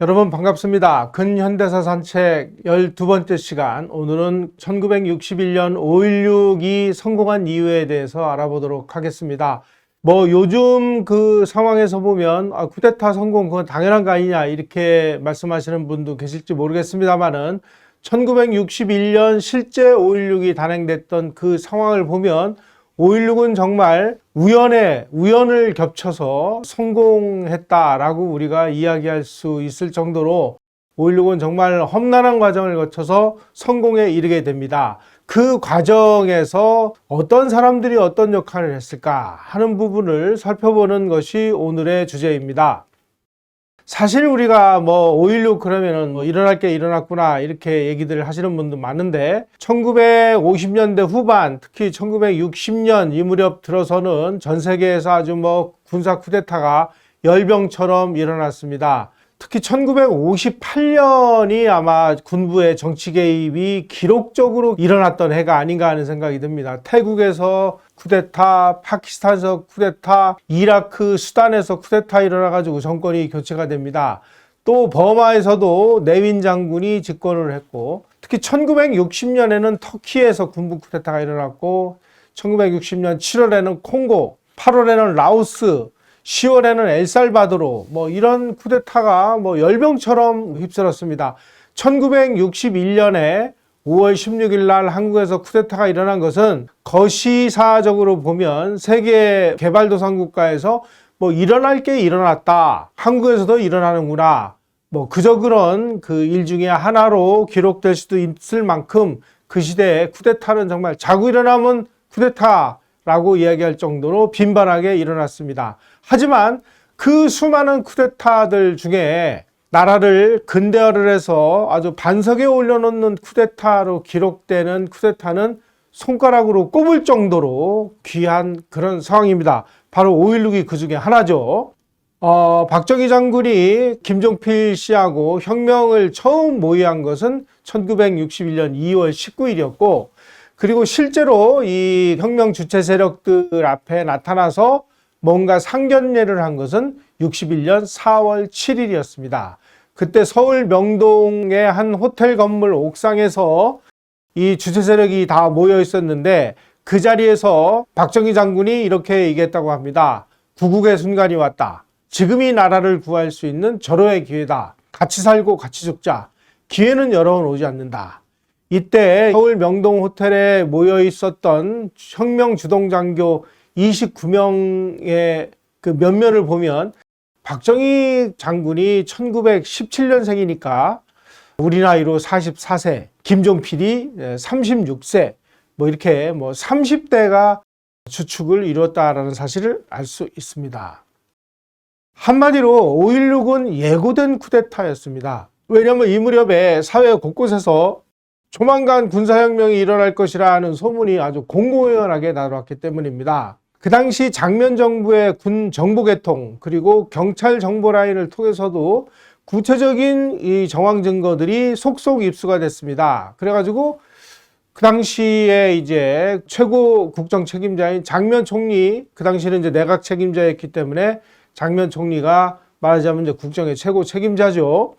여러분 반갑습니다. 근현대사 산책 12번째 시간, 오늘은 1961년 5.16이 성공한 이유에 대해서 알아보도록 하겠습니다. 요즘 그 상황에서 보면 쿠데타 성공 그건 당연한 거 아니냐 이렇게 말씀하시는 분도 계실지 모르겠습니다만은 1961년 실제 5.16이 단행됐던 그 상황을 보면 5.16은 정말 우연을 겹쳐서 성공했다라고 우리가 이야기할 수 있을 정도로 5.16은 정말 험난한 과정을 거쳐서 성공에 이르게 됩니다. 그 과정에서 어떤 사람들이 어떤 역할을 했을까 하는 부분을 살펴보는 것이 오늘의 주제입니다. 사실 우리가 5.16 그러면은 일어날 게 일어났구나 이렇게 얘기들 하시는 분도 많은데 1950년대 후반 특히 1960년 이 무렵 들어서는 전 세계에서 아주 군사 쿠데타가 열병처럼 일어났습니다. 특히 1958년이 아마 군부의 정치 개입이 기록적으로 일어났던 해가 아닌가 하는 생각이 듭니다. 태국에서 쿠데타, 파키스탄에서 쿠데타, 이라크, 수단에서 쿠데타 일어나가지고 정권이 교체가 됩니다. 또 버마에서도 네윈 장군이 집권을 했고, 특히 1960년에는 터키에서 군부 쿠데타가 일어났고, 1960년 7월에는 콩고, 8월에는 라오스, 10월에는 엘살바도르 이런 쿠데타가 열병처럼 휩쓸었습니다. 1961년에 5월 16일 날 한국에서 쿠데타가 일어난 것은 거시사적으로 보면 세계 개발도상 국가에서 일어날 게 일어났다. 한국에서도 일어나는구나. 그저 그런 그 일 중에 하나로 기록될 수도 있을 만큼 그 시대에 쿠데타는 정말 자고 일어나면 쿠데타 라고 이야기할 정도로 빈번하게 일어났습니다. 하지만 그 수많은 쿠데타들 중에 나라를 근대화를 해서 아주 반석에 올려놓는 쿠데타로 기록되는 쿠데타는 손가락으로 꼽을 정도로 귀한 그런 상황입니다. 바로 5.16이 그 중에 하나죠. 박정희 장군이 김종필 씨하고 혁명을 처음 모의한 것은 1961년 2월 19일이었고 그리고 실제로 이 혁명 주체 세력들 앞에 나타나서 뭔가 상견례를 한 것은 61년 4월 7일이었습니다. 그때 서울 명동의 한 호텔 건물 옥상에서 이 주체 세력이 다 모여 있었는데 그 자리에서 박정희 장군이 이렇게 얘기했다고 합니다. 구국의 순간이 왔다. 지금이 나라를 구할 수 있는 절호의 기회다. 같이 살고 같이 죽자. 기회는 여러 번 오지 않는다. 이때 서울 명동 호텔에 모여 있었던 혁명 주동장교 29명의 그 면면을 보면 박정희 장군이 1917년생이니까 우리 나이로 44세, 김종필이 36세, 이렇게 30대가 주축을 이뤘다라는 사실을 알 수 있습니다. 한마디로 5.16은 예고된 쿠데타였습니다. 왜냐하면 이 무렵에 사회 곳곳에서 조만간 군사혁명이 일어날 것이라는 소문이 아주 공공연하게 나왔기 때문입니다. 그 당시 장면 정부의 군 정보개통 그리고 경찰 정보라인을 통해서도 구체적인 이 정황 증거들이 속속 입수가 됐습니다. 그래가지고 그 당시에 이제 최고 국정 책임자인 장면 총리, 그 당시는 이제 내각 책임자였기 때문에 장면 총리가 말하자면 이제 국정의 최고 책임자죠.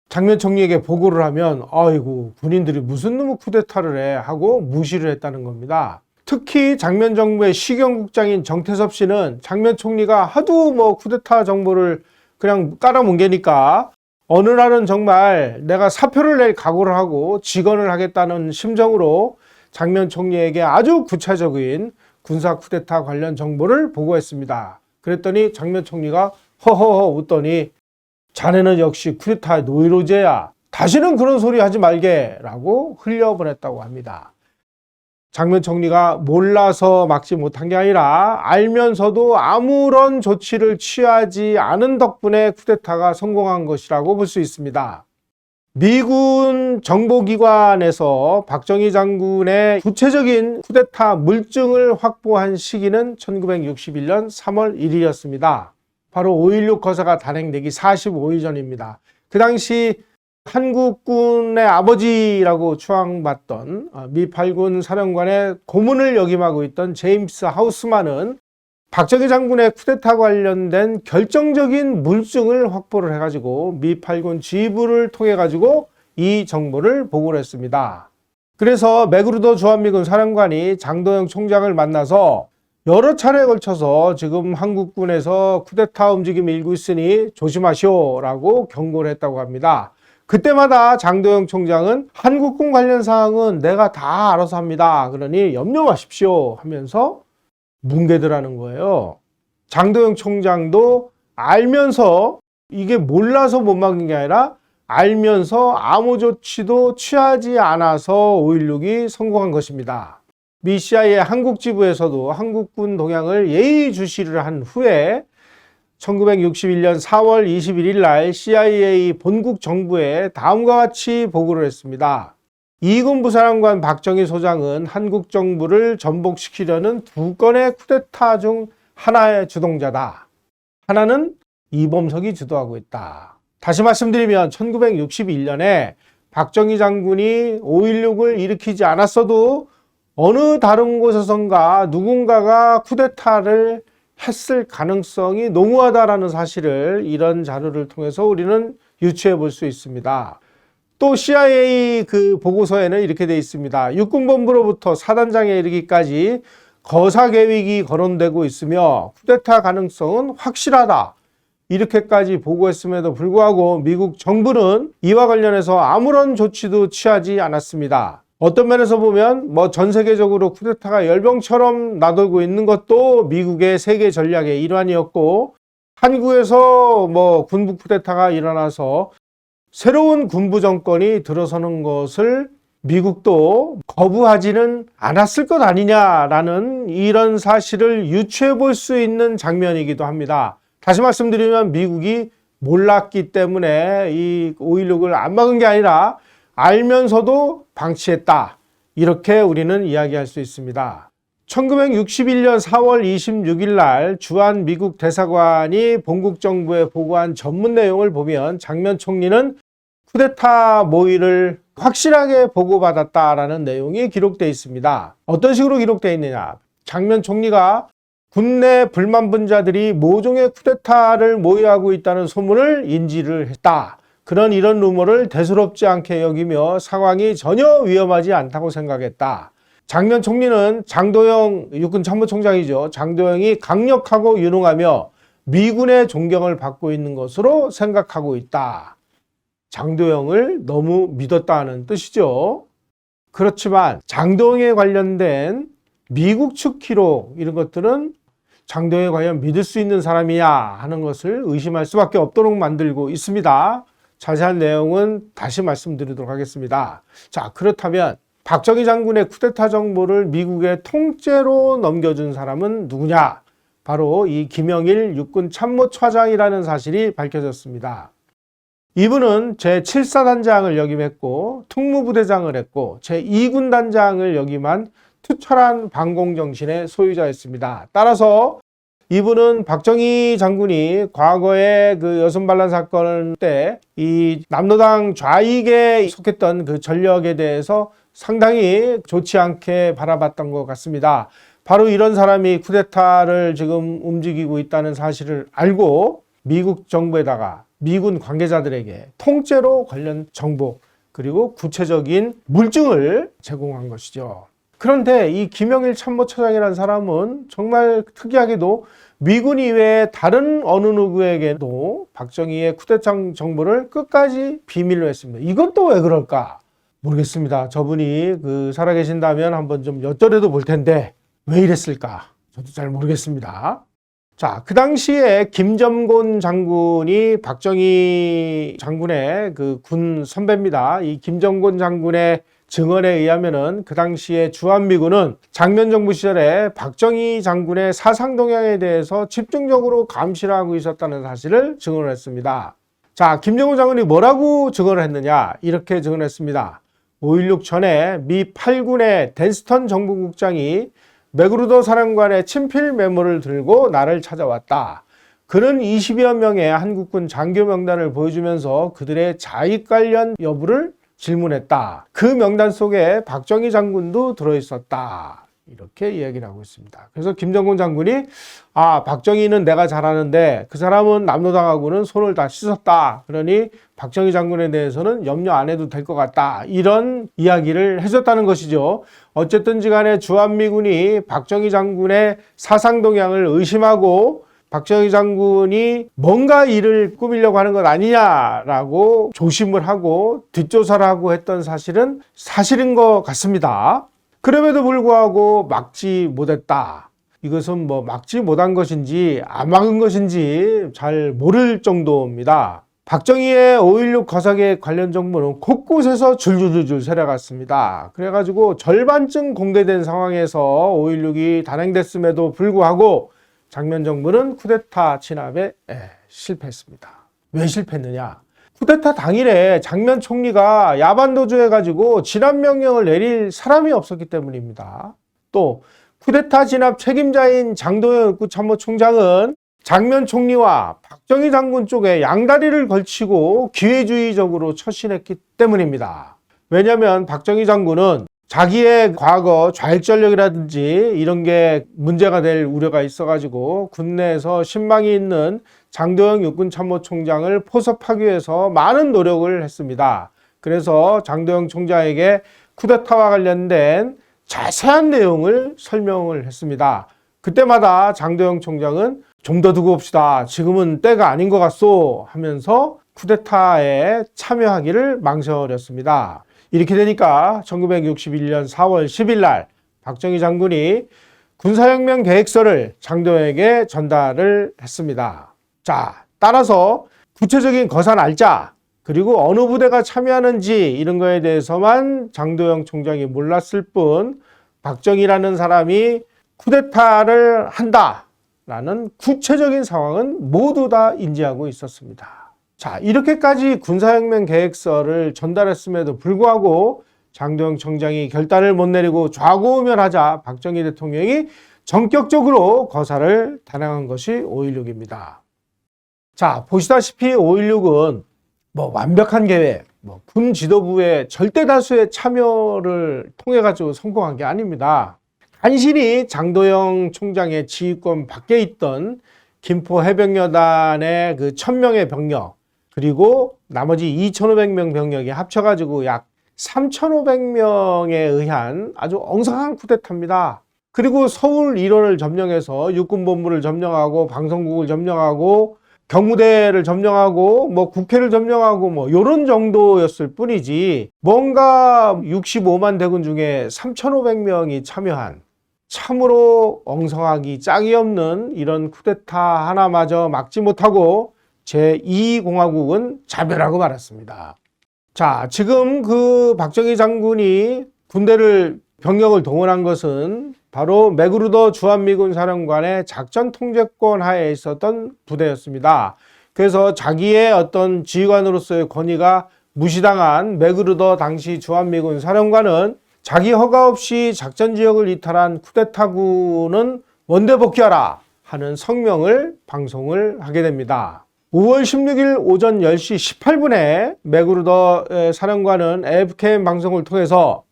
장면 총리에게 보고를 하면 아이고 군인들이 무슨 놈의 쿠데타를 해 하고 무시를 했다는 겁니다. 특히 장면 정부의 시경국장인 정태섭 씨는 장면 총리가 하도 쿠데타 정보를 그냥 깔아뭉개니까 어느 날은 정말 내가 사표를 낼 각오를 하고 직언을 하겠다는 심정으로 장면 총리에게 아주 구체적인 군사 쿠데타 관련 정보를 보고했습니다. 그랬더니 장면 총리가 허허허 웃더니 자네는 역시 쿠데타의 노이로제야. 다시는 그런 소리 하지 말게 라고 흘려보냈다고 합니다. 장면 총리가 몰라서 막지 못한 게 아니라 알면서도 아무런 조치를 취하지 않은 덕분에 쿠데타가 성공한 것이라고 볼 수 있습니다. 미군 정보기관에서 박정희 장군의 구체적인 쿠데타 물증을 확보한 시기는 1961년 3월 1일이었습니다. 바로 5.16 거사가 단행되기 45일 전입니다. 그 당시 한국군의 아버지라고 추앙받던 미 8군 사령관의 고문을 역임하고 있던 제임스 하우스만은 박정희 장군의 쿠데타 관련된 결정적인 물증을 확보를 해가지고 미 8군 지휘부를 통해 가지고 이 정보를 보고를 했습니다. 그래서 맥그루더 주한미군 사령관이 장도영 총장을 만나서 여러 차례에 걸쳐서 지금 한국군에서 쿠데타 움직임이 일고 있으니 조심하시오라고 경고를 했다고 합니다. 그때마다 장도영 총장은 한국군 관련 사항은 내가 다 알아서 합니다. 그러니 염려 마십시오 하면서 뭉개더라는 거예요. 장도영 총장도 알면서, 이게 몰라서 못 막은 게 아니라 알면서 아무 조치도 취하지 않아서 5.16이 성공한 것입니다. 미 CIA 한국 지부에서도 한국군 동향을 예의주시를 한 후에 1961년 4월 21일 날 CIA 본국 정부에 다음과 같이 보고를 했습니다. 이군 부사령관 박정희 소장은 한국 정부를 전복시키려는 두 건의 쿠데타 중 하나의 주동자다. 하나는 이범석이 주도하고 있다. 다시 말씀드리면 1961년에 박정희 장군이 5.16을 일으키지 않았어도 어느 다른 곳에선가 누군가가 쿠데타를 했을 가능성이 농후하다라는 사실을 이런 자료를 통해서 우리는 유추해 볼 수 있습니다. 또 CIA 그 보고서에는 이렇게 되어 있습니다. 육군본부로부터 사단장에 이르기까지 거사 계획이 거론되고 있으며 쿠데타 가능성은 확실하다. 이렇게까지 보고했음에도 불구하고 미국 정부는 이와 관련해서 아무런 조치도 취하지 않았습니다. 어떤 면에서 보면 전 세계적으로 쿠데타가 열병처럼 나돌고 있는 것도 미국의 세계 전략의 일환이었고, 한국에서 군부 쿠데타가 일어나서 새로운 군부 정권이 들어서는 것을 미국도 거부하지는 않았을 것 아니냐라는 이런 사실을 유추해 볼 수 있는 장면이기도 합니다. 다시 말씀드리면 미국이 몰랐기 때문에 이 5.16을 안 막은 게 아니라 알면서도 방치했다. 이렇게 우리는 이야기할 수 있습니다. 1961년 4월 26일 날 주한 미국 대사관이 본국 정부에 보고한 전문 내용을 보면 장면 총리는 쿠데타 모의를 확실하게 보고받았다라는 내용이 기록되어 있습니다. 어떤 식으로 기록되어 있느냐? 장면 총리가 군내 불만 분자들이 모종의 쿠데타를 모의하고 있다는 소문을 인지를 했다. 그런 이런 루머를 대수롭지 않게 여기며 상황이 전혀 위험하지 않다고 생각했다. 장면 총리는 장도영 육군 참모총장이죠. 장도영이 강력하고 유능하며 미군의 존경을 받고 있는 것으로 생각하고 있다. 장도영을 너무 믿었다는 뜻이죠. 그렇지만 장도영에 관련된 미국 측 기록 이런 것들은 장도영에 과연 믿을 수 있는 사람이냐 하는 것을 의심할 수밖에 없도록 만들고 있습니다. 자세한 내용은 다시 말씀드리도록 하겠습니다. 자, 그렇다면 박정희 장군의 쿠데타 정보를 미국의 통째로 넘겨준 사람은 누구냐? 바로 이 김영일 육군 참모차장이라는 사실이 밝혀졌습니다. 이분은 제7사단장을 역임했고 특무부대장을 했고 제2군단장을 역임한 투철한 방공정신의 소유자였습니다. 따라서 이분은 박정희 장군이 과거에 그 여순반란 사건 때 이 남로당 좌익에 속했던 그 전력에 대해서 상당히 좋지 않게 바라봤던 것 같습니다. 바로 이런 사람이 쿠데타를 지금 움직이고 있다는 사실을 알고 미국 정부에다가 미군 관계자들에게 통째로 관련 정보 그리고 구체적인 물증을 제공한 것이죠. 그런데 이 김영일 참모차장이라는 사람은 정말 특이하게도 미군 이외에 다른 어느 누구에게도 박정희의 쿠데타 정보를 끝까지 비밀로 했습니다. 이건 또 왜 그럴까? 모르겠습니다. 저분이 살아계신다면 한번 좀 여쭤려도 볼 텐데 왜 이랬을까? 저도 잘 모르겠습니다. 자, 그 당시에 김점곤 장군이 박정희 장군의 군 선배입니다. 이 김점곤 장군의 증언에 의하면은 그 당시에 주한미군은 장면정부 시절에 박정희 장군의 사상 동향에 대해서 집중적으로 감시를 하고 있었다는 사실을 증언을 했습니다. 자, 김정은 장군이 뭐라고 증언을 했느냐? 이렇게 증언했습니다. 5.16 전에 미 8군의 댄스턴 정부국장이 맥그루더 사령관의 친필 메모를 들고 나를 찾아왔다. 그는 20여 명의 한국군 장교 명단을 보여주면서 그들의 자익 관련 여부를 질문했다. 그 명단 속에 박정희 장군도 들어있었다. 이렇게 이야기를 하고 있습니다. 그래서 김정근 장군이 박정희는 내가 잘하는데 그 사람은 남로당하고는 손을 다 씻었다. 그러니 박정희 장군에 대해서는 염려 안 해도 될 것 같다. 이런 이야기를 해줬다는 것이죠. 어쨌든지 간에 주한미군이 박정희 장군의 사상 동향을 의심하고 박정희 장군이 뭔가 일을 꾸미려고 하는 것 아니냐라고 조심을 하고 뒷조사를 하고 했던 사실은 사실인 것 같습니다. 그럼에도 불구하고 막지 못했다. 이것은 막지 못한 것인지 안 막은 것인지 잘 모를 정도입니다. 박정희의 5.16 거사계 관련 정보는 곳곳에서 줄줄줄 새려갔습니다. 그래가지고 절반쯤 공개된 상황에서 5.16이 단행됐음에도 불구하고 장면 정부는 쿠데타 진압에 실패했습니다. 왜 실패했느냐? 쿠데타 당일에 장면 총리가 야반도주해가지고 진압 명령을 내릴 사람이 없었기 때문입니다. 또 쿠데타 진압 책임자인 장도영 육구참모총장은 장면 총리와 박정희 장군 쪽에 양다리를 걸치고 기회주의적으로 처신했기 때문입니다. 왜냐하면 박정희 장군은 자기의 과거 좌익전력이라든지 이런 게 문제가 될 우려가 있어가지고 군내에서 신망이 있는 장도영 육군참모총장을 포섭하기 위해서 많은 노력을 했습니다. 그래서 장도영 총장에게 쿠데타와 관련된 자세한 내용을 설명을 했습니다. 그때마다 장도영 총장은 좀 더 두고 봅시다. 지금은 때가 아닌 것 같소 하면서 쿠데타에 참여하기를 망설였습니다. 이렇게 되니까 1961년 4월 10일 날 박정희 장군이 군사혁명 계획서를 장도영에게 전달을 했습니다. 자, 따라서 구체적인 거사 날짜 그리고 어느 부대가 참여하는지 이런 거에 대해서만 장도영 총장이 몰랐을 뿐 박정희라는 사람이 쿠데타를 한다라는 구체적인 상황은 모두 다 인지하고 있었습니다. 자, 이렇게까지 군사혁명 계획서를 전달했음에도 불구하고 장도영 총장이 결단을 못 내리고 좌고우면하자 박정희 대통령이 전격적으로 거사를 단행한 것이 5.16입니다. 자, 보시다시피 5.16은 완벽한 계획, 군 지도부의 절대 다수의 참여를 통해 가지고 성공한 게 아닙니다. 간신히 장도영 총장의 지휘권 밖에 있던 김포 해병여단의 그 1000명의 병력 그리고 나머지 2,500명 병력이 합쳐가지고 약 3,500명에 의한 아주 엉성한 쿠데타입니다. 그리고 서울 일원을 점령해서 육군본부를 점령하고 방송국을 점령하고 경무대를 점령하고 국회를 점령하고 이런 정도였을 뿐이지 뭔가 65만 대군 중에 3,500명이 참여한 참으로 엉성하기 짝이 없는 이런 쿠데타 하나마저 막지 못하고 제2공화국은 자멸하고 말았습니다. 자, 지금 그 박정희 장군이 병력을 동원한 것은 바로 맥그루더 주한미군 사령관의 작전 통제권 하에 있었던 부대였습니다. 그래서 자기의 어떤 지휘관으로서의 권위가 무시당한 맥그루더 당시 주한미군 사령관은 자기 허가 없이 작전 지역을 이탈한 쿠데타군은 원대 복귀하라 하는 성명을 방송을 하게 됩니다. 5월 16일 오전 10시 18분에 맥그루더 사령관은 AFKM 방송을 통해서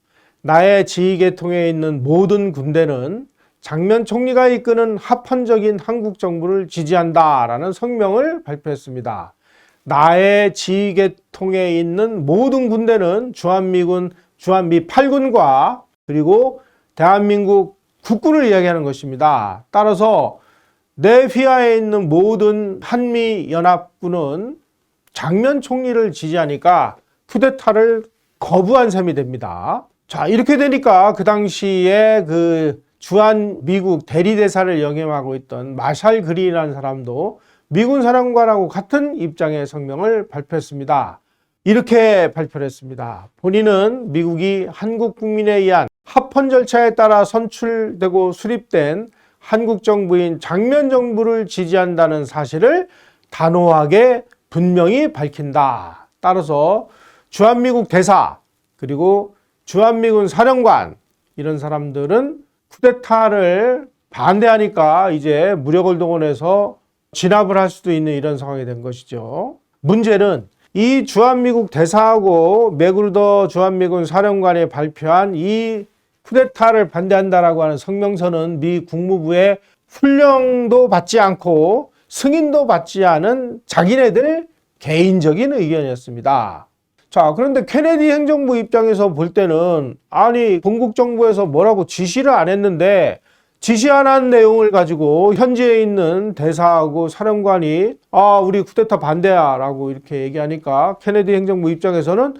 나의 지휘계통에 있는 모든 군대는 장면 총리가 이끄는 합헌적인 한국 정부를 지지한다라는 성명을 발표했습니다. 나의 지휘계통에 있는 모든 군대는 주한미군, 주한미 8군과 그리고 대한민국 국군을 이야기하는 것입니다. 따라서 내 휘하에 있는 모든 한미연합군은 장면 총리를 지지하니까 쿠데타를 거부한 셈이 됩니다. 자, 이렇게 되니까 그 당시에 그 주한 미국 대리대사를 역임하고 있던 마샬 그린이라는 사람도 미군 사령관하고 같은 입장의 성명을 발표했습니다. 이렇게 발표를 했습니다. 본인은 미국이 한국 국민에 의한 합헌 절차에 따라 선출되고 수립된 한국 정부인 장면 정부를 지지한다는 사실을 단호하게 분명히 밝힌다. 따라서 주한미국 대사 그리고 주한미군 사령관 이런 사람들은 쿠데타를 반대하니까 이제 무력을 동원해서 진압을 할 수도 있는 이런 상황이 된 것이죠. 문제는 이 주한미국 대사하고 맥그루더 주한미군 사령관이 발표한 이 쿠데타를 반대한다라고 하는 성명서는 미 국무부의 훈령도 받지 않고 승인도 받지 않은 자기네들 개인적인 의견이었습니다. 자, 그런데 케네디 행정부 입장에서 볼 때는 아니 본국 정부에서 뭐라고 지시를 안 했는데 지시 안 한 내용을 가지고 현지에 있는 대사하고 사령관이 우리 쿠데타 반대야 라고 이렇게 얘기하니까 케네디 행정부 입장에서는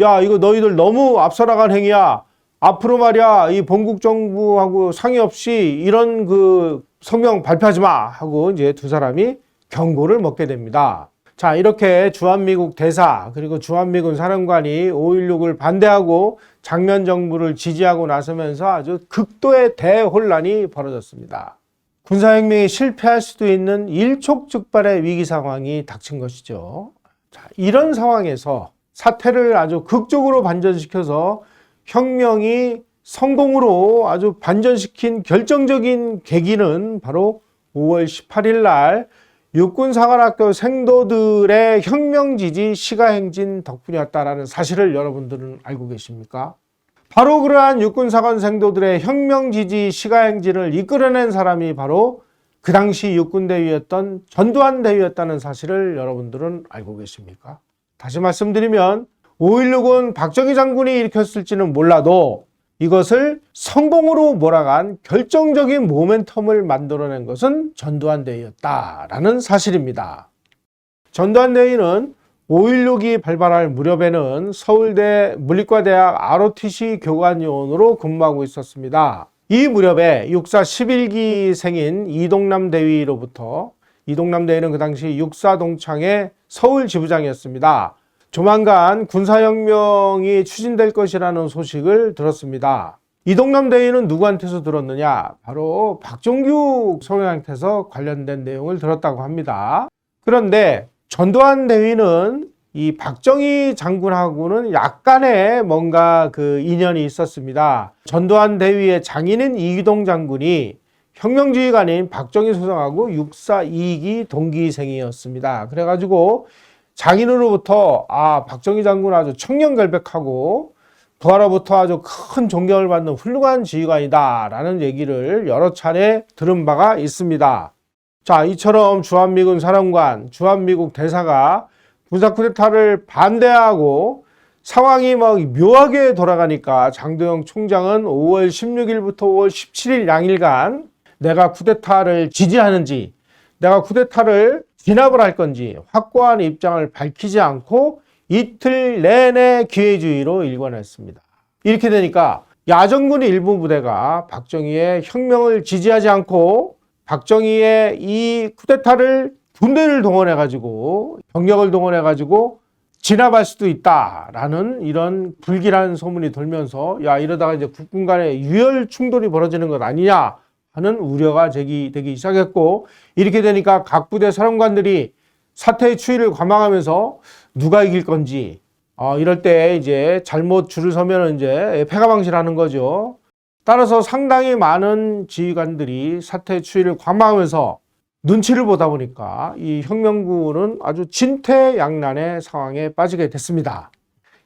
야, 이거 너희들 너무 앞서 나간 행위야. 앞으로 말이야 이 본국 정부하고 상의 없이 이런 그 성명 발표하지 마 하고 이제 두 사람이 경고를 먹게 됩니다. 자, 이렇게 주한미국 대사 그리고 주한미군 사령관이 5.16을 반대하고 장면 정부를 지지하고 나서면서 아주 극도의 대혼란이 벌어졌습니다. 군사혁명이 실패할 수도 있는 일촉즉발의 위기 상황이 닥친 것이죠. 자, 이런 상황에서 사태를 아주 극적으로 반전시켜서 혁명이 성공으로 아주 반전시킨 결정적인 계기는 바로 5월 18일 날 육군사관학교 생도들의 혁명지지 시가행진 덕분이었다라는 사실을 여러분들은 알고 계십니까? 바로 그러한 육군사관 생도들의 혁명지지 시가행진을 이끌어낸 사람이 바로 그 당시 육군대위였던 전두환 대위였다는 사실을 여러분들은 알고 계십니까? 다시 말씀드리면 5.16은 박정희 장군이 일으켰을지는 몰라도 이것을 성공으로 몰아간 결정적인 모멘텀을 만들어낸 것은 전두환 대위였다라는 사실입니다. 전두환 대위는 5.16이 발발할 무렵에는 서울대 물리과대학 ROTC 교관요원으로 근무하고 있었습니다. 이 무렵에 육사 11기생인 이동남 대위로부터 이동남 대위는 그 당시 육사동창의 서울 지부장이었습니다. 조만간 군사혁명이 추진될 것이라는 소식을 들었습니다. 이동남 대위는 누구한테서 들었느냐? 바로 박종규 소령한테서 관련된 내용을 들었다고 합니다. 그런데 전두환 대위는 이 박정희 장군하고는 약간의 뭔가 그 인연이 있었습니다. 전두환 대위의 장인인 이기동 장군이 혁명지휘관인 박정희 소장하고 육사 2기 동기생이었습니다. 그래가지고 장인으로부터 박정희 장군 아주 청렴결백하고 부하로부터 아주 큰 존경을 받는 훌륭한 지휘관이다 라는 얘기를 여러 차례 들은 바가 있습니다. 자, 이처럼 주한미군 사령관, 주한미국 대사가 군사 쿠데타를 반대하고 상황이 막 묘하게 돌아가니까 장도영 총장은 5월 16일부터 5월 17일 양일간 내가 쿠데타를 지지하는지 내가 쿠데타를 진압을 할 건지 확고한 입장을 밝히지 않고 이틀 내내 기회주의로 일관했습니다. 이렇게 되니까 야전군의 일부 부대가 박정희의 혁명을 지지하지 않고 박정희의 이 쿠데타를 군대를 동원해가지고 병력을 동원해가지고 진압할 수도 있다라는 이런 불길한 소문이 돌면서 이러다가 이제 국군 간의 유혈 충돌이 벌어지는 것 아니냐 하는 우려가 제기되기 시작했고 이렇게 되니까 각 부대 사령관들이 사태의 추이를 관망하면서 누가 이길 건지 이럴 때 이제 잘못 줄을 서면 이제 패가망신하는 거죠. 따라서 상당히 많은 지휘관들이 사태의 추이를 관망하면서 눈치를 보다 보니까 이 혁명군은 아주 진퇴양난의 상황에 빠지게 됐습니다.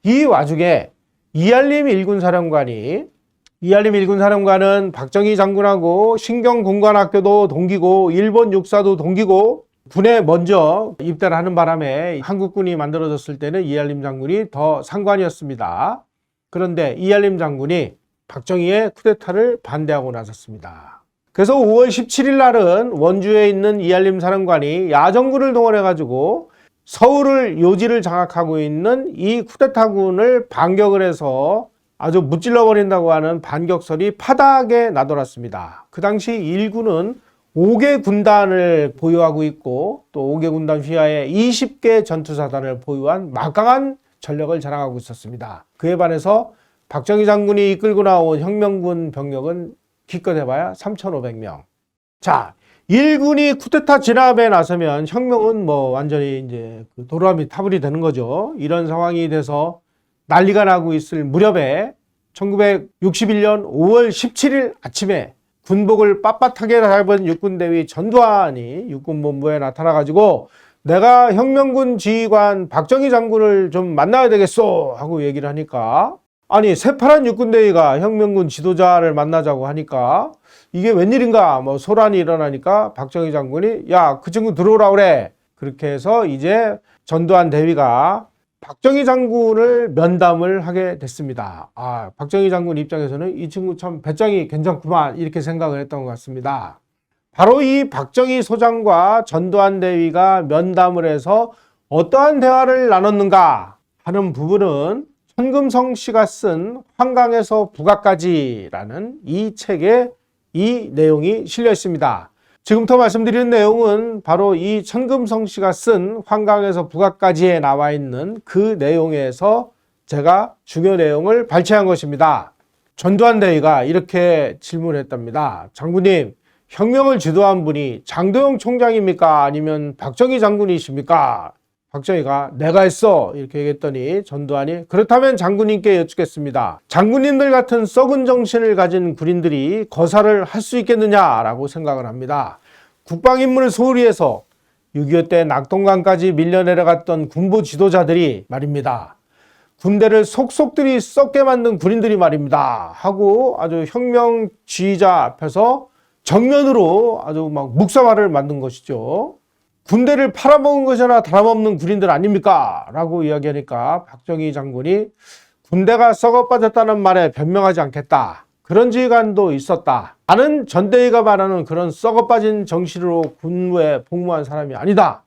이 와중에 이알림 일군사령관은 박정희 장군하고 신경공관학교도 동기고 일본 육사도 동기고 군에 먼저 입대를 하는 바람에 한국군이 만들어졌을 때는 이알림 장군이 더 상관이었습니다. 그런데 이알림 장군이 박정희의 쿠데타를 반대하고 나섰습니다. 그래서 5월 17일 날은 원주에 있는 이알림 사령관이 야전군을 동원해가지고 서울을 요지를 장악하고 있는 이 쿠데타군을 반격을 해서 아주 무찔러버린다고 하는 반격설이 파닥에 나돌았습니다. 그 당시 일군은 5개 군단을 보유하고 있고 또 5개 군단 휘하에 20개 전투사단을 보유한 막강한 전력을 자랑하고 있었습니다. 그에 반해서 박정희 장군이 이끌고 나온 혁명군 병력은 기껏 해봐야 3,500명. 자, 일군이 쿠데타 진압에 나서면 혁명은 뭐 완전히 이제 도루묵이 타불이 되는 거죠. 이런 상황이 돼서 난리가 나고 있을 무렵에 1961년 5월 17일 아침에 군복을 빳빳하게 잡은 육군대위 전두환이 육군본부에 나타나가지고 내가 혁명군 지휘관 박정희 장군을 좀 만나야 되겠소 하고 얘기를 하니까 아니 새파란 육군대위가 혁명군 지도자를 만나자고 하니까 이게 웬일인가 뭐 소란이 일어나니까 박정희 장군이 야, 그 친구 들어오라 그래. 그렇게 해서 이제 전두환 대위가 박정희 장군을 면담을 하게 됐습니다. 아, 박정희 장군 입장에서는 이 친구 참 배짱이 괜찮구만 이렇게 생각을 했던 것 같습니다. 바로 이 박정희 소장과 전두환 대위가 면담을 해서 어떠한 대화를 나눴는가 하는 부분은 천금성 씨가 쓴 환강에서 북악까지라는 이 책에 이 내용이 실려 있습니다. 지금부터 말씀드리는 내용은 바로 이 천금성 씨가 쓴 환강에서 북악까지에 나와 있는 그 내용에서 제가 중요 내용을 발췌한 것입니다. 전두환 대위가 이렇게 질문했답니다. 장군님, 혁명을 지도한 분이 장도영 총장입니까? 아니면 박정희 장군이십니까? 박정희가 내가 했어 이렇게 얘기했더니 전두환이 그렇다면 장군님께 여쭙겠습니다. 장군님들 같은 썩은 정신을 가진 군인들이 거사를 할 수 있겠느냐라고 생각을 합니다. 국방임무를 소홀히 해서 6.25 때 낙동강까지 밀려 내려갔던 군부 지도자들이 말입니다. 군대를 속속들이 썩게 만든 군인들이 말입니다. 하고 아주 혁명주의자 앞에서 정면으로 아주 막 묵사발을 만든 것이죠. 군대를 팔아먹은 것이나 다름없는 군인들 아닙니까? 라고 이야기하니까 박정희 장군이 군대가 썩어 빠졌다는 말에 변명하지 않겠다. 그런 지휘관도 있었다. 나는 전대위가 말하는 그런 썩어 빠진 정신으로 군무에 복무한 사람이 아니다.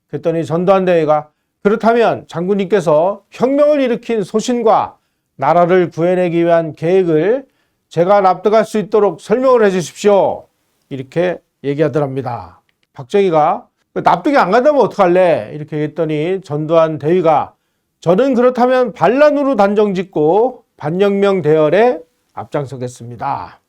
그랬더니 전두환 대위가 그렇다면 장군님께서 혁명을 일으킨 소신과 나라를 구해내기 위한 계획을 제가 납득할 수 있도록 설명을 해 주십시오. 이렇게 얘기하더랍니다. 박정희가 납득이 안 간다면 어떡할래? 이렇게 했더니 전두환 대위가 저는 그렇다면 반란으로 단정짓고 반혁명 대열에 앞장서겠습니다.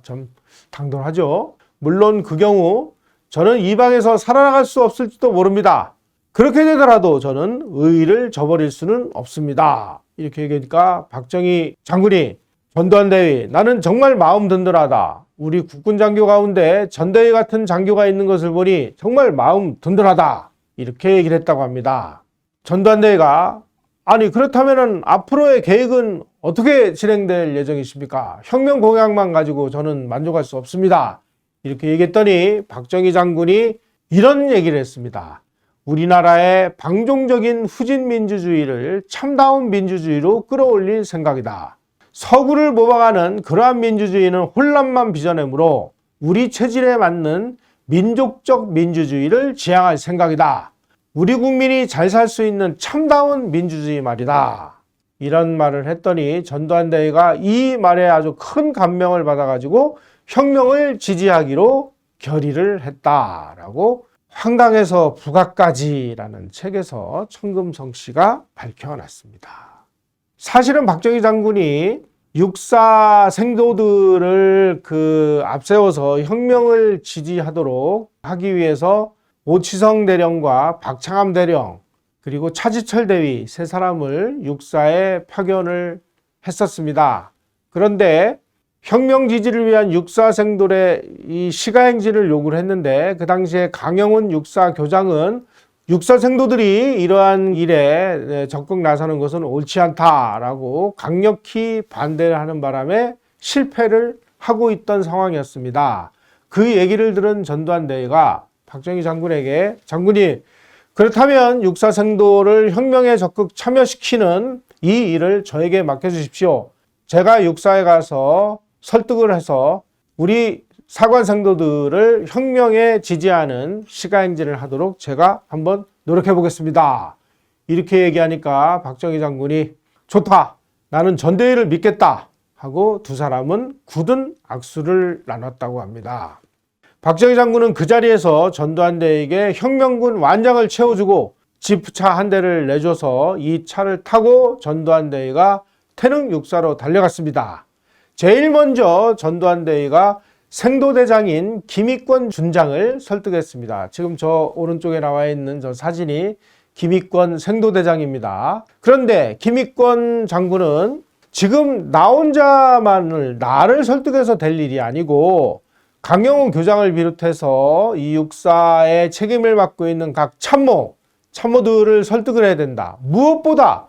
좀 당돌하죠. 물론 그 경우 저는 이 방에서 살아나갈 수 없을지도 모릅니다. 그렇게 되더라도 저는 의의를 저버릴 수는 없습니다. 이렇게 얘기하니까 박정희 장군이 전두환 대위 나는 정말 마음 든든하다. 우리 국군 장교 가운데 전대위 같은 장교가 있는 것을 보니 정말 마음 든든하다. 이렇게 얘기를 했다고 합니다. 전두환 대위가 아니 그렇다면 앞으로의 계획은 어떻게 진행될 예정이십니까? 혁명 공약만 가지고 저는 만족할 수 없습니다. 이렇게 얘기했더니 박정희 장군이 이런 얘기를 했습니다. 우리나라의 방종적인 후진민주주의를 참다운 민주주의로 끌어올릴 생각이다. 서구를 모방하는 그러한 민주주의는 혼란만 빚어내므로 우리 체질에 맞는 민족적 민주주의를 지향할 생각이다. 우리 국민이 잘 살 수 있는 참다운 민주주의 말이다. 이런 말을 했더니 전두환 대위가 이 말에 아주 큰 감명을 받아가지고 혁명을 지지하기로 결의를 했다라고 환강에서 북악까지라는 책에서 천금성 씨가 밝혀놨습니다. 사실은 박정희 장군이 육사 생도들을 앞세워서 혁명을 지지하도록 하기 위해서 오치성 대령과 박창암 대령 그리고 차지철 대위 세 사람을 육사에 파견을 했었습니다. 그런데 혁명 지지를 위한 육사 생돌의 이 시가행진을 요구를 했는데 그 당시에 강영훈 육사 교장은 육사 생도들이 이러한 일에 적극 나서는 것은 옳지 않다라고 강력히 반대를 하는 바람에 실패를 하고 있던 상황이었습니다. 그 얘기를 들은 전두환 대위가 박정희 장군에게 장군이 그렇다면 육사 생도를 혁명에 적극 참여시키는 이 일을 저에게 맡겨주십시오. 제가 육사에 가서 설득을 해서 우리 사관 생도들을 혁명에 지지하는 시가행진을 하도록 제가 한번 노력해 보겠습니다. 이렇게 얘기하니까 박정희 장군이 좋다. 나는 전대위를 믿겠다. 하고 두 사람은 굳은 악수를 나눴다고 합니다. 박정희 장군은 그 자리에서 전두환 대위에게 혁명군 완장을 채워주고 지프차 한 대를 내줘서 이 차를 타고 전두환 대위가 태릉 육사로 달려갔습니다. 제일 먼저 전두환 대위가 생도대장인 김익권 준장을 설득했습니다. 지금 저 오른쪽에 나와 있는 저 사진이 김익권 생도대장입니다. 그런데 김익권 장군은 지금 나 혼자만을 나를 설득해서 될 일이 아니고 강영훈 교장을 비롯해서 이 육사의 책임을 맡고 있는 각 참모들을 설득을 해야 된다. 무엇보다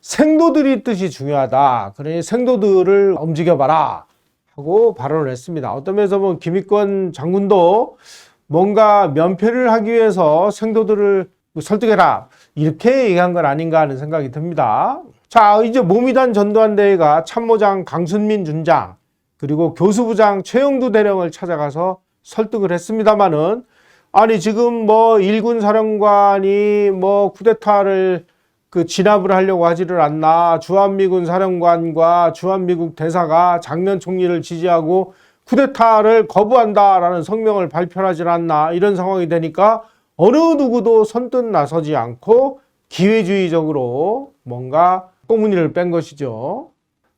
생도들이 뜻이 중요하다. 그러니 생도들을 움직여봐라 하고 발언을 했습니다. 어떤 면에서 보면 김익권 장군도 뭔가 면피를 하기 위해서 생도들을 설득해라 이렇게 얘기한 건 아닌가 하는 생각이 듭니다. 자, 이제 모미단 전두환 대회가 참모장 강순민 준장 그리고 교수부장 최영두 대령을 찾아가서 설득을 했습니다마는 아니 지금 뭐 일군 사령관이 뭐 쿠데타를 진압을 하려고 하지를 않나, 주한미군 사령관과 주한미국 대사가 장면 총리를 지지하고 쿠데타를 거부한다라는 성명을 발표하지 않나, 이런 상황이 되니까 어느 누구도 선뜻 나서지 않고 기회주의적으로 뭔가 꼬무니를 뺀 것이죠.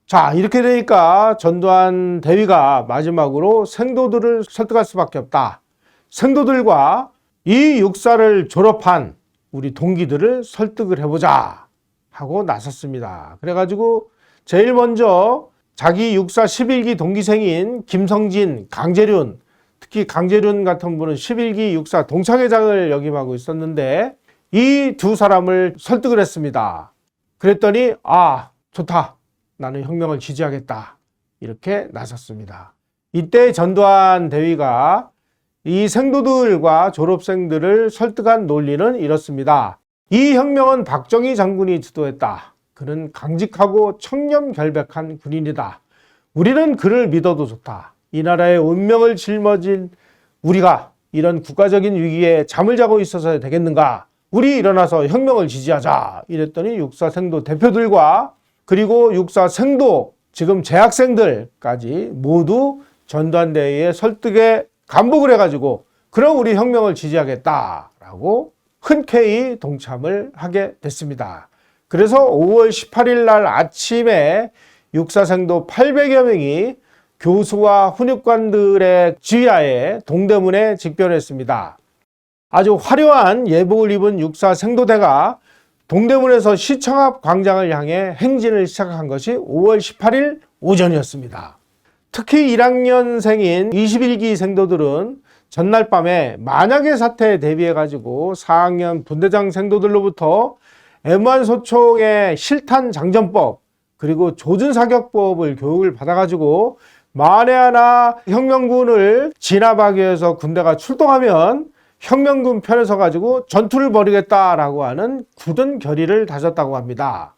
자, 이렇게 되니까 전두환 대위가 마지막으로 생도들을 설득할 수밖에 없다. 생도들과 이 육사를 졸업한 우리 동기들을 설득을 해보자 하고 나섰습니다. 그래가지고 제일 먼저 자기 육사 11기 동기생인 김성진, 강재륜, 특히 강재륜 같은 분은 11기 육사 동창회장을 역임하고 있었는데 이 두 사람을 설득을 했습니다. 그랬더니 좋다. 나는 혁명을 지지하겠다. 이렇게 나섰습니다. 이때 전두환 대위가 이 생도들과 졸업생들을 설득한 논리는 이렇습니다. 이 혁명은 박정희 장군이 주도했다. 그는 강직하고 청렴결백한 군인이다. 우리는 그를 믿어도 좋다. 이 나라의 운명을 짊어진 우리가 이런 국가적인 위기에 잠을 자고 있어서 되겠는가? 우리 일어나서 혁명을 지지하자. 이랬더니 육사생도 대표들과 그리고 육사생도 지금 재학생들까지 모두 전두환대회의 설득에 감복을 해가지고 그럼 우리 혁명을 지지하겠다라고 흔쾌히 동참을 하게 됐습니다. 그래서 5월 18일 날 아침에 육사생도 800여 명이 교수와 훈육관들의 지휘하에 동대문에 집결했습니다. 아주 화려한 예복을 입은 육사생도대가 동대문에서 시청 앞 광장을 향해 행진을 시작한 것이 5월 18일 오전이었습니다. 특히 1학년생인 21기 생도들은 전날 밤에 만약의 사태에 대비해가지고 4학년 분대장 생도들로부터 M1 소총의 실탄 장전법 그리고 조준사격법을 교육을 받아가지고 만에 하나 혁명군을 진압하기 위해서 군대가 출동하면 혁명군 편에 서가지고 전투를 벌이겠다라고 하는 굳은 결의를 다졌다고 합니다.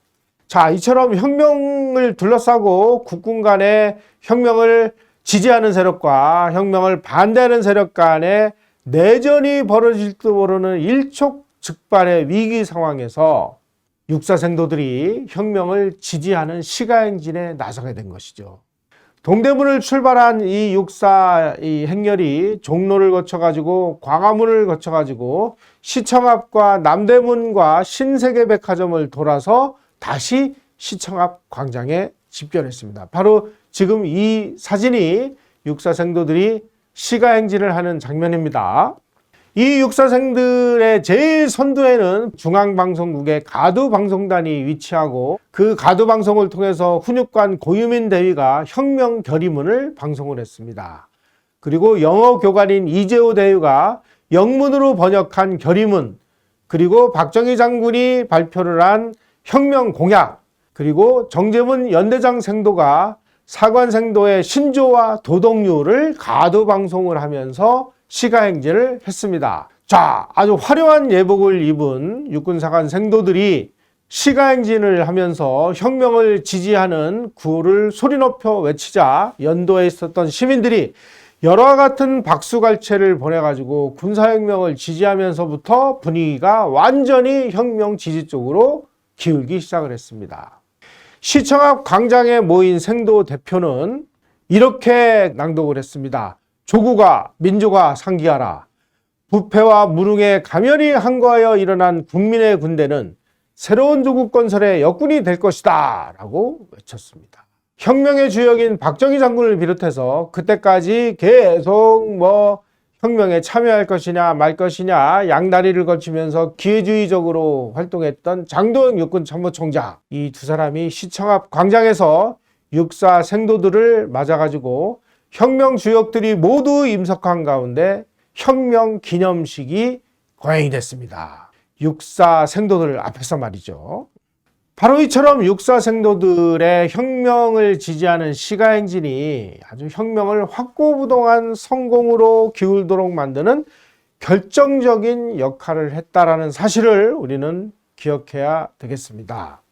자, 이처럼 혁명을 둘러싸고 국군 간의 혁명을 지지하는 세력과 혁명을 반대하는 세력 간의 내전이 벌어질지도 모르는 일촉즉발의 위기 상황에서 육사생도들이 혁명을 지지하는 시가행진에 나서게 된 것이죠. 동대문을 출발한 이 육사 행렬이 종로를 거쳐가지고 광화문을 거쳐가지고 시청 앞과 남대문과 신세계백화점을 돌아서 다시 시청 앞 광장에 집결했습니다. 바로 지금 이 사진이 육사생도들이 시가행진을 하는 장면입니다. 이 육사생들의 제일 선두에는 중앙방송국의 가두방송단이 위치하고 그 가두방송을 통해서 훈육관 고유민 대위가 혁명 결의문을 방송을 했습니다. 그리고 영어 교관인 이재호 대위가 영문으로 번역한 결의문, 그리고 박정희 장군이 발표를 한 혁명 공약, 그리고 정재문 연대장 생도가 사관 생도의 신조와 도덕률을 가두방송을 하면서 시가행진을 했습니다. 자, 아주 화려한 예복을 입은 육군사관 생도들이 시가행진을 하면서 혁명을 지지하는 구호를 소리 높여 외치자 연도에 있었던 시민들이 여러와 같은 박수갈채를 보내가지고 군사혁명을 지지하면서부터 분위기가 완전히 혁명 지지 쪽으로 기울기 시작을 했습니다. 시청 앞 광장에 모인 생도 대표는 이렇게 낭독을 했습니다. 조국아, 민족아 상기하라. 부패와 무능에 가면이 항거하여 일어난 국민의 군대는 새로운 조국 건설의 역군이 될 것이다 라고 외쳤습니다. 혁명의 주역인 박정희 장군을 비롯해서 그때까지 계속 혁명에 참여할 것이냐 말 것이냐 양다리를 걸치면서 기회주의적으로 활동했던 장도영 육군 참모총장, 이 두 사람이 시청 앞 광장에서 육사 생도들을 맞아가지고 혁명 주역들이 모두 임석한 가운데 혁명 기념식이 거행이 됐습니다. 육사 생도들 앞에서 말이죠. 바로 이처럼 육사생도들의 혁명을 지지하는 시가행진이 아주 혁명을 확고부동한 성공으로 기울도록 만드는 결정적인 역할을 했다라는 사실을 우리는 기억해야 되겠습니다.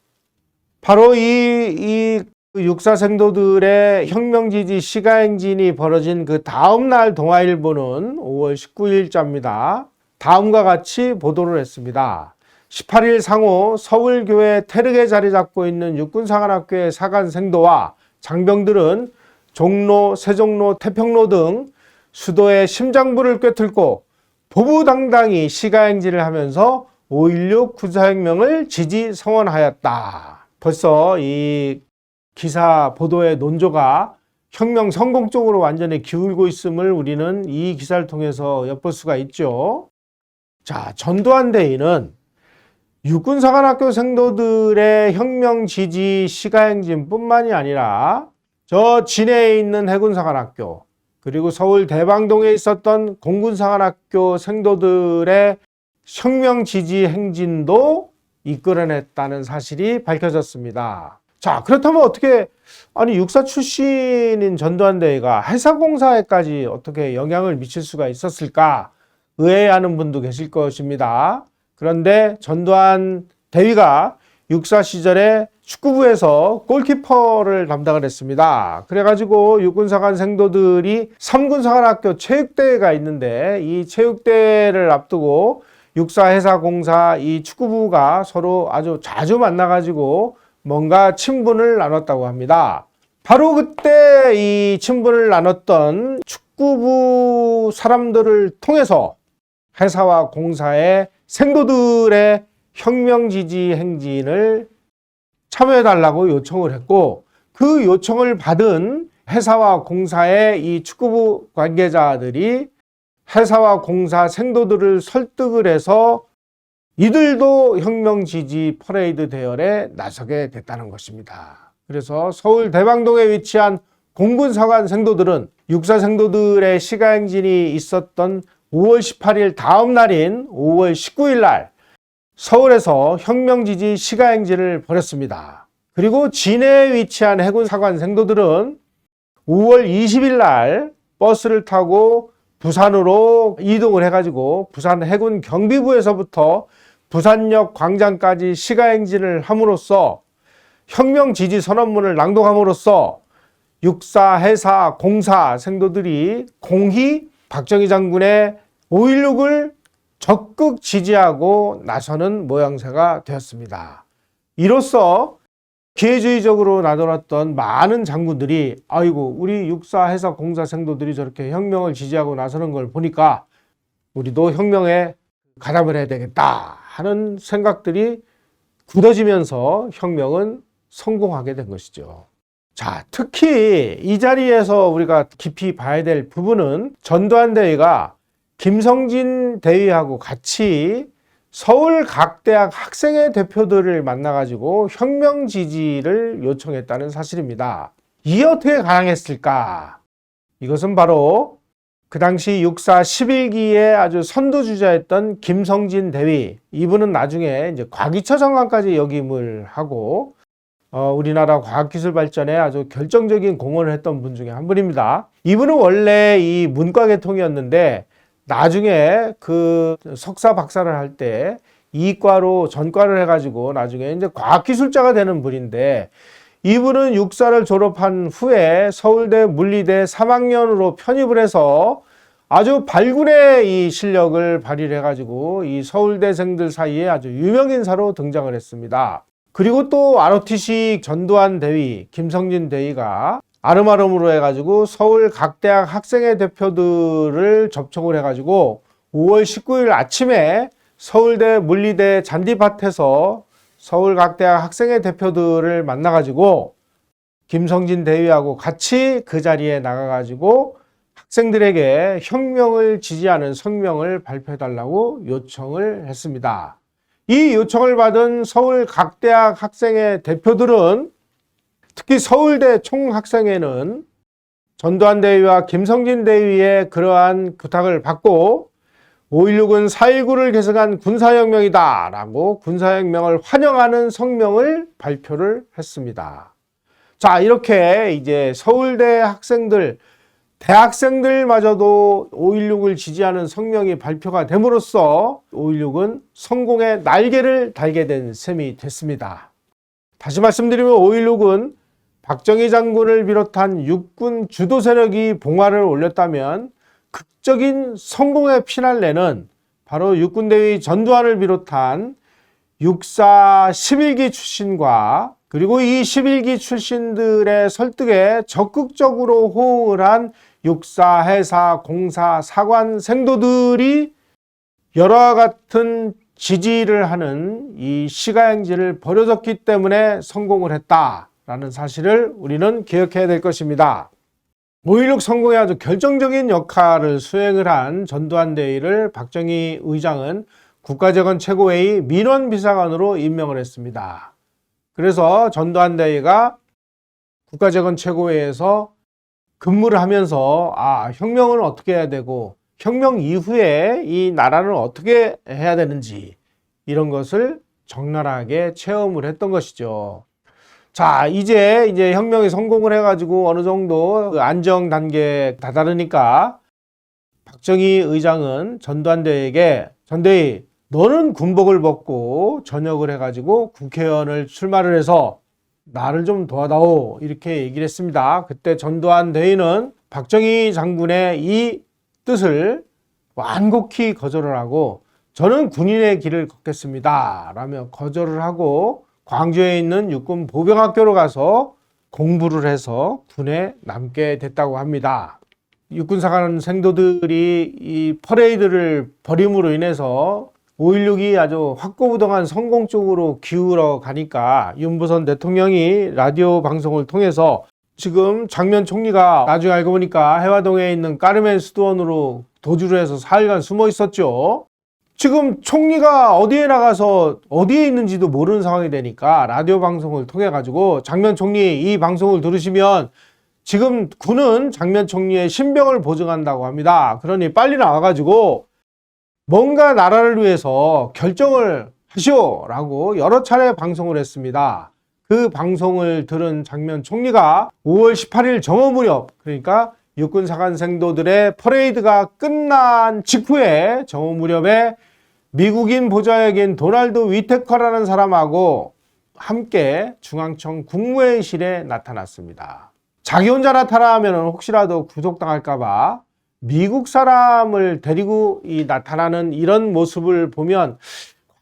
바로 이 육사생도들의 혁명 지지 시가행진이 벌어진 그 다음 날 동아일보는 5월 19일자입니다. 다음과 같이 보도를 했습니다. 18일 상호 서울교회 태릉에 자리 잡고 있는 육군사관학교의 사관생도와 장병들은 종로, 세종로, 태평로 등 수도의 심장부를 꿰뚫고 보부당당히 시가행진을 하면서 5.16 군사혁명을 지지 성원하였다. 벌써 이 기사 보도의 논조가 혁명 성공 쪽으로 완전히 기울고 있음을 우리는 이 기사를 통해서 엿볼 수가 있죠. 자, 전두환 대위는 육군사관학교 생도들의 혁명 지지 시가행진 뿐만이 아니라 저 진해에 있는 해군사관학교, 그리고 서울 대방동에 있었던 공군사관학교 생도들의 혁명 지지 행진도 이끌어냈다는 사실이 밝혀졌습니다. 자, 그렇다면 어떻게, 아니 육사 출신인 전두환 대위가 해사공사에까지 어떻게 영향을 미칠 수가 있었을까 의아해하는 분도 계실 것입니다. 그런데 전두환 대위가 육사 시절에 축구부에서 골키퍼를 담당을 했습니다. 그래가지고 육군사관 생도들이 3군사관학교 체육대회가 있는데 이 체육대회를 앞두고 육사 해사공사 이 축구부가 서로 아주 자주 만나가지고 뭔가 친분을 나눴다고 합니다. 바로 그때 이 친분을 나눴던 축구부 사람들을 통해서 해사와 공사의 생도들의 혁명 지지 행진을 참여해달라고 요청을 했고, 그 요청을 받은 해사와 공사의 이 축구부 관계자들이 해사와 공사 생도들을 설득을 해서 이들도 혁명 지지 퍼레이드 대열에 나서게 됐다는 것입니다. 그래서 서울 대방동에 위치한 공군사관 생도들은 육사 생도들의 시가행진이 있었던 5월 18일 다음 날인 5월 19일 날 서울에서 혁명 지지 시가행진을 벌였습니다. 그리고 진해에 위치한 해군사관 생도들은 5월 20일 날 버스를 타고 부산으로 이동을 해가지고 부산 해군 경비부에서부터 부산역 광장까지 시가행진을 함으로써 혁명 지지 선언문을 낭독함으로써 육사, 해사, 공사 생도들이 공히 박정희 장군의 5.16을 적극 지지하고 나서는 모양새가 되었습니다. 이로써 기회주의적으로 나돌았던 많은 장군들이 아이고 우리 육사, 해사, 공사 생도들이 저렇게 혁명을 지지하고 나서는 걸 보니까 우리도 혁명에 가담을 해야 되겠다 하는 생각들이 굳어지면서 혁명은 성공하게 된 것이죠. 자, 특히 이 자리에서 우리가 깊이 봐야 될 부분은 전두환 대위가 김성진 대위하고 같이 서울 각 대학 학생회 대표들을 만나가지고 혁명 지지를 요청했다는 사실입니다. 이게 어떻게 가능했을까? 이것은 바로 그 당시 육사 11기의 아주 선두주자였던 김성진 대위, 이분은 나중에 이제 과기처 장관까지 역임을 하고 우리나라 과학기술 발전에 아주 결정적인 공헌을 했던 분 중에 한 분입니다. 이분은 원래 이 문과계통이었는데 나중에 그 석사 박사를 할 때 이과로 전과를 해가지고 나중에 이제 과학기술자가 되는 분인데, 이분은 육사를 졸업한 후에 서울대 물리대 3학년으로 편입을 해서 아주 발군의 이 실력을 발휘를 해가지고 이 서울대생들 사이에 아주 유명인사로 등장을 했습니다. 그리고 또 ROTC 전두환 대위, 김성진 대위가 아름아름으로 해가지고 서울 각 대학 학생회 대표들을 접촉을 해가지고 5월 19일 아침에 서울대 물리대 잔디밭에서 서울 각 대학 학생회 대표들을 만나가지고 김성진 대위하고 같이 그 자리에 나가가지고 학생들에게 혁명을 지지하는 성명을 발표해달라고 요청을 했습니다. 이 요청을 받은 서울 각 대학 학생회 대표들은, 특히 서울대 총학생회는 전두환 대위와 김성진 대위의 그러한 부탁을 받고 5.16은 4.19를 계승한 군사혁명이다 라고 군사혁명을 환영하는 성명을 발표를 했습니다. 자, 이렇게 이제 서울대 학생들, 대학생들마저도 5.16을 지지하는 성명이 발표가 됨으로써 5.16은 성공의 날개를 달게 된 셈이 됐습니다. 다시 말씀드리면 5.16은 박정희 장군을 비롯한 육군 주도 세력이 봉화를 올렸다면 극적인 성공의 피날레는 바로 육군대위 전두환을 비롯한 육사 11기 출신과 그리고 이 11기 출신들의 설득에 적극적으로 호응을 한 육사, 해사, 공사, 사관 생도들이 여러와 같은 지지를 하는 이 시가행진을 벌여졌기 때문에 성공을 했다라는 사실을 우리는 기억해야 될 것입니다. 5.16 성공에 아주 결정적인 역할을 수행을 한 전두환 대위를 박정희 의장은 국가재건 최고회의 민원비서관으로 임명을 했습니다. 그래서 전두환 대위가 국가재건 최고회의에서 근무를 하면서 혁명은 어떻게 해야 되고 혁명 이후에 이 나라는 어떻게 해야 되는지 이런 것을 적나라하게 체험을 했던 것이죠. 자, 이제 혁명이 성공을 해가지고 어느 정도 안정 단계에 다다르니까 박정희 의장은 전두환 대위에게 전대위 너는 군복을 벗고 전역을 해가지고 국회의원을 출마를 해서 나를 좀 도와다오 이렇게 얘기를 했습니다. 그때 전두환 대위는 박정희 장군의 이 뜻을 완곡히 거절을 하고 저는 군인의 길을 걷겠습니다 라며 거절을 하고 광주에 있는 육군 보병학교로 가서 공부를 해서 군에 남게 됐다고 합니다. 육군사관 생도들이 이 퍼레이드를 벌임으로 인해서 5.16이 아주 확고부동한 성공 쪽으로 기울어 가니까 윤보선 대통령이 라디오 방송을 통해서 지금 장면 총리가 나중에 알고 보니까 해화동에 있는 까르멘 수도원으로 도주를 해서 4일간 숨어 있었죠. 지금 총리가 어디에 나가서 어디에 있는지도 모르는 상황이 되니까 라디오 방송을 통해 가지고 장면 총리 이 방송을 들으시면 지금 군은 장면 총리의 신병을 보증한다고 합니다. 그러니 빨리 나와가지고 뭔가 나라를 위해서 결정을 하시오 라고 여러 차례 방송을 했습니다. 그 방송을 들은 장면 총리가 5월 18일 정오 무렵 그러니까 육군사관 생도들의 퍼레이드가 끝난 직후에 정오 무렵에 미국인 보좌역인 도널드 위테커라는 사람하고 함께 중앙청 국무회의실에 나타났습니다. 자기 혼자 나타나면 혹시라도 구속당할까봐 미국 사람을 데리고 나타나는 이런 모습을 보면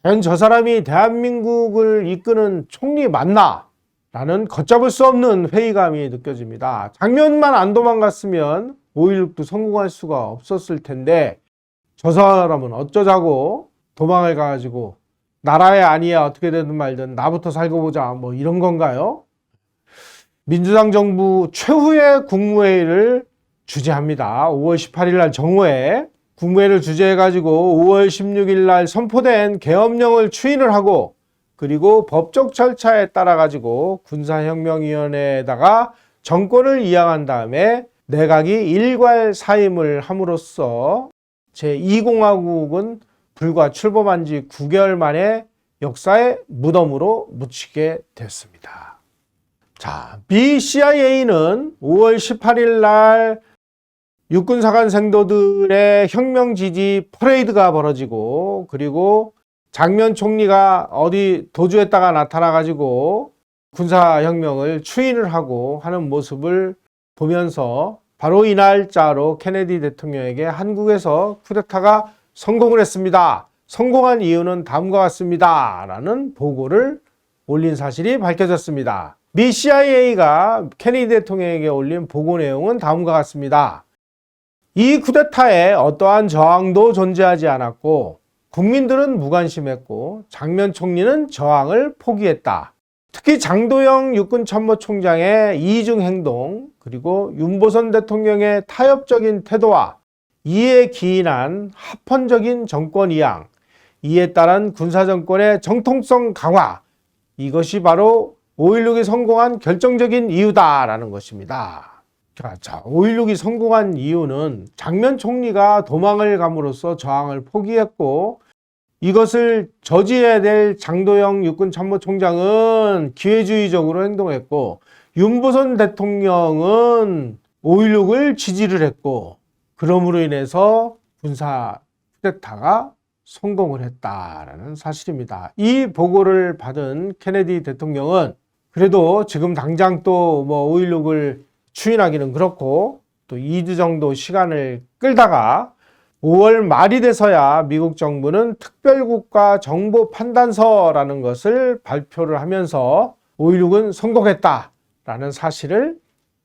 과연 저 사람이 대한민국을 이끄는 총리 맞나? 라는 걷잡을 수 없는 회의감이 느껴집니다. 장면만 안 도망갔으면 5.16도 성공할 수가 없었을 텐데 저 사람은 어쩌자고 도망을 가가지고 나라의 아니야 어떻게 되든 말든 나부터 살고 보자 뭐 이런 건가요? 민주당 정부 최후의 국무회의를 주재합니다. 5월 18일 날 정오에 국무회의를 주재해가지고 5월 16일 날 선포된 계엄령을 추인을 하고 그리고 법적 절차에 따라가지고 군사혁명위원회에다가 정권을 이양한 다음에 내각이 일괄 사임을 함으로써 제2공화국은 불과 출범한 지 9개월 만에 역사의 무덤으로 묻히게 됐습니다. 자, 미 CIA는 5월 18일 날 육군사관 생도들의 혁명 지지 퍼레이드가 벌어지고 그리고 장면 총리가 어디 도주했다가 나타나가지고 군사혁명을 추인을 하고 하는 모습을 보면서 바로 이 날짜로 케네디 대통령에게 한국에서 쿠데타가 성공을 했습니다. 성공한 이유는 다음과 같습니다. 라는 보고를 올린 사실이 밝혀졌습니다. 미 CIA가 케네디 대통령에게 올린 보고 내용은 다음과 같습니다. 이 쿠데타에 어떠한 저항도 존재하지 않았고 국민들은 무관심했고 장면 총리는 저항을 포기했다. 특히 장도영 육군참모총장의 이중 행동 그리고 윤보선 대통령의 타협적인 태도와 이에 기인한 합헌적인 정권 이양, 이에 따른 군사정권의 정통성 강화 이것이 바로 5.16이 성공한 결정적인 이유다라는 것입니다. 자, 5.16이 성공한 이유는 장면 총리가 도망을 감으로써 저항을 포기했고, 이것을 저지해야 될 장도영 육군참모총장은 기회주의적으로 행동했고, 윤보선 대통령은 5.16을 지지를 했고, 그러므로 인해서 군사 쿠데타가 성공을 했다라는 사실입니다. 이 보고를 받은 케네디 대통령은 그래도 지금 당장 또 5.16을 추인하기는 그렇고, 또 2주 정도 시간을 끌다가 5월 말이 돼서야 미국 정부는 특별국가 정보 판단서라는 것을 발표를 하면서 5.16은 성공했다라는 사실을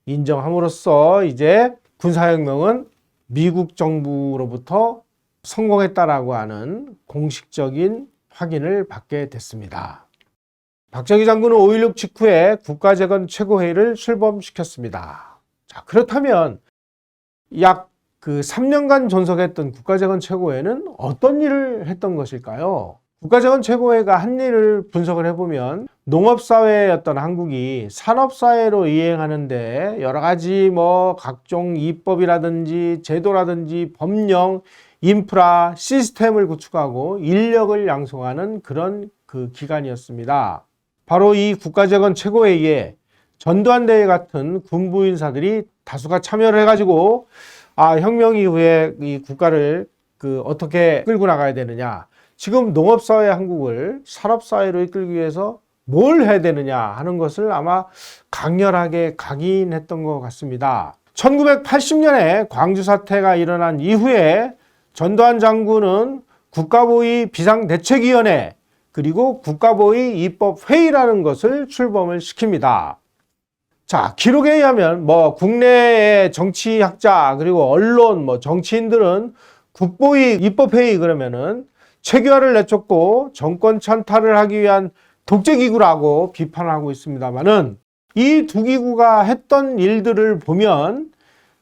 인정함으로써 이제 군사혁명은 미국 정부로부터 성공했다라고 하는 공식적인 확인을 받게 됐습니다. 박정희 장군은 5.16 직후에 국가재건 최고회의를 출범시켰습니다. 자, 그렇다면 약 3년간 존속했던 국가재건 최고회는 어떤 일을 했던 것일까요? 국가재건 최고회가 한 일을 분석을 해보면 농업사회였던 한국이 산업사회로 이행하는데 여러 가지 각종 입법이라든지 제도라든지 법령, 인프라, 시스템을 구축하고 인력을 양성하는 그런 기간이었습니다. 바로 이 국가재건 최고회의에 전두환 대회 같은 군부 인사들이 다수가 참여를 해가지고 혁명 이후에 이 국가를 어떻게 끌고 나가야 되느냐, 지금 농업사회 한국을 산업사회로 이끌기 위해서 뭘 해야 되느냐 하는 것을 아마 강렬하게 각인했던 것 같습니다. 1980년에 광주 사태가 일어난 이후에 전두환 장군은 국가보위 비상대책위원회 그리고 국가보위 입법회의라는 것을 출범을 시킵니다. 자, 기록에 의하면 국내의 정치학자 그리고 언론 정치인들은 국보위 입법회의 그러면은 체계화를 내쫓고 정권 찬탈을 하기 위한 독재기구라고 비판하고 있습니다만은 이 두 기구가 했던 일들을 보면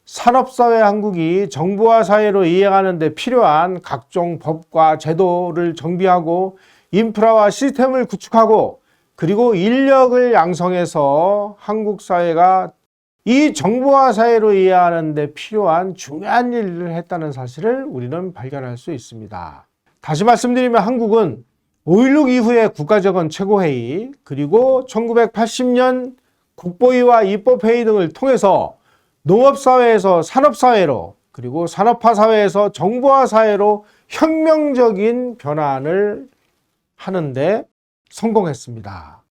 산업사회 한국이 정보화 사회로 이행하는 데 필요한 각종 법과 제도를 정비하고 인프라와 시스템을 구축하고 그리고 인력을 양성해서 한국 사회가 이 정보화 사회로 이해하는 데 필요한 중요한 일을 했다는 사실을 우리는 발견할 수 있습니다. 다시 말씀드리면 한국은 5.16 이후에 국가재건 최고회의 그리고 1980년 국보위와 입법회의 등을 통해서 농업사회에서 산업사회로 그리고 산업화 사회에서 정보화 사회로 혁명적인 변환을 하는데 성공했습니다.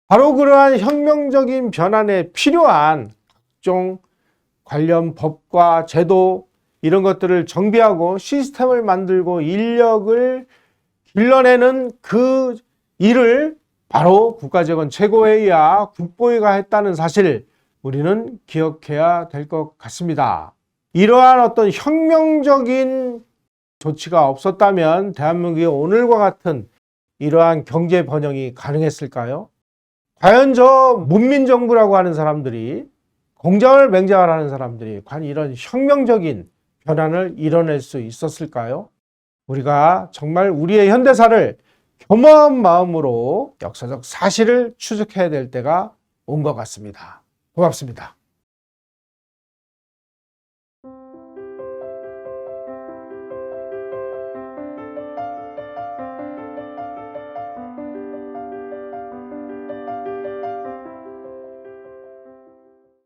바로 그러한 혁명적인 변환에 필요한 각종 관련 법과 제도 이런 것들을 정비하고 시스템을 만들고 인력을 길러내는 그 일을 바로 국가재건 최고회의와 국보위가 했다는 사실을 우리는 기억해야 될 것 같습니다. 이러한 어떤 혁명적인 조치가 없었다면 대한민국이 오늘과 같은 이러한 경제 번영이 가능했을까요? 과연 저 문민정부라고 하는 사람들이 공장을 맹장을 하는 사람들이 과연 이런 혁명적인 변화를 이뤄낼 수 있었을까요? 우리가 정말 우리의 현대사를 겸허한 마음으로 역사적 사실을 추적해야 될 때가 온 것 같습니다. 고맙습니다.